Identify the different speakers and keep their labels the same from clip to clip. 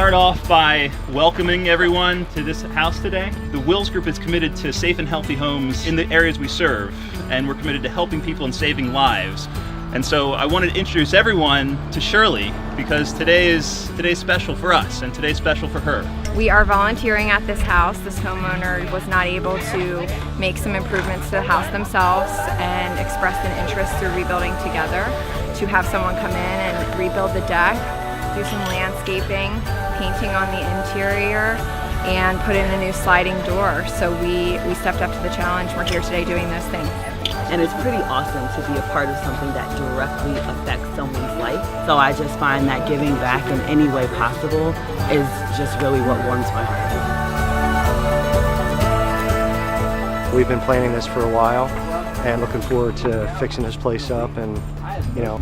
Speaker 1: start off by welcoming everyone to this house today. The Wills Group is committed to safe and healthy homes in the areas we serve, and we're committed to helping people and saving lives. And so I wanted to introduce everyone to Shirley because today's special for us and today's special for her.
Speaker 2: We are volunteering at this house. This homeowner was not able to make some improvements to the house themselves and expressed an interest through rebuilding together to have someone come in and rebuild the deck, do some landscaping, painting on the interior, and put in a new sliding door. So we stepped up to the challenge. We're here today doing those things.
Speaker 3: And it's pretty awesome to be a part of something that directly affects someone's life. So I just find that giving back in any way possible is just really what warms my heart.
Speaker 4: We've been planning this for a while and looking forward to fixing this place up and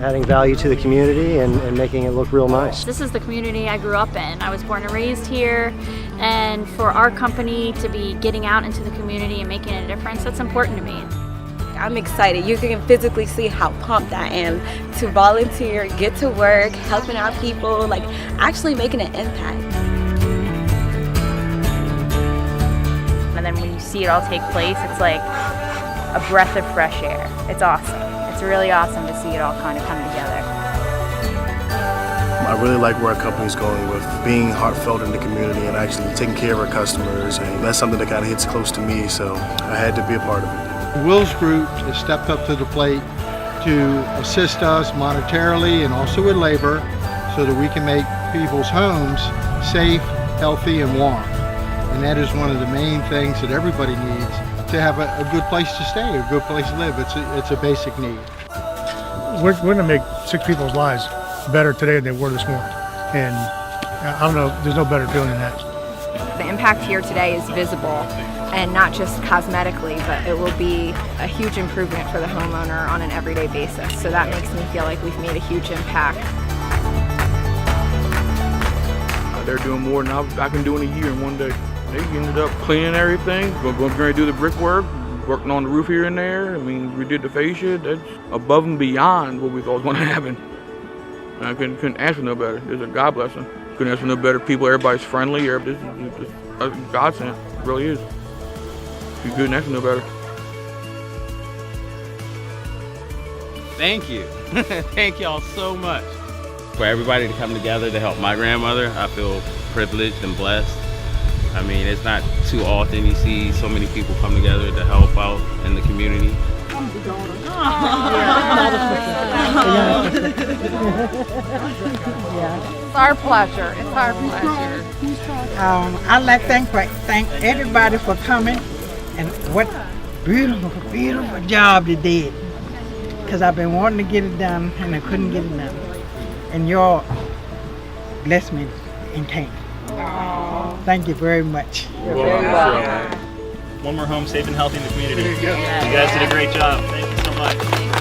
Speaker 4: adding value to the community and making it look real nice.
Speaker 5: This is the community I grew up in. I was born and raised here, and for our company to be getting out into the community and making a difference, that's important to me.
Speaker 6: I'm excited. You can physically see how pumped I am to volunteer, get to work, helping out people, like actually making an impact.
Speaker 7: And then when you see it all take place, it's like a breath of fresh air. It's awesome. It's really awesome to see it all kind of come together.
Speaker 8: I really like where our company's going with being heartfelt in the community and actually taking care of our customers, and that's something that kind of hits close to me, so I had to be a part of it.
Speaker 9: The Wills Group has stepped up to the plate to assist us monetarily and also with labor so that we can make people's homes safe, healthy, and warm. And that is one of the main things that everybody needs to have a good place to stay, a good place to live. It's a basic need.
Speaker 10: We're going to make 6 people's lives better today than they were this morning. And I don't know, there's no better feeling than that.
Speaker 2: The impact here today is visible, and not just cosmetically, but it will be a huge improvement for the homeowner on an everyday basis. So that makes me feel like we've made a huge impact.
Speaker 11: They're doing more than I can do in a year in one day. They ended up cleaning everything, going to do the brickwork, working on the roof here and there. I mean, we did the fascia. That's above and beyond what we thought was going to happen. And I couldn't ask for no better. It's a God blessing. Couldn't ask for no better people. Everybody's friendly. This is a godsend. It really is. You couldn't ask for no better.
Speaker 12: Thank you. Thank y'all so much. For everybody to come together to help my grandmother, I feel privileged and blessed. I mean, it's not too often you see so many people come together to help out in the community.
Speaker 2: It's our pleasure. It's our pleasure.
Speaker 13: I'd like to thank everybody for coming, and what beautiful, beautiful job they did. Because I've been wanting to get it done, and I couldn't get it done. And y'all blessed me and came. Thank you very much.
Speaker 1: You're very welcome. One more home safe and healthy in the community. You guys did a great job. Thank you so much.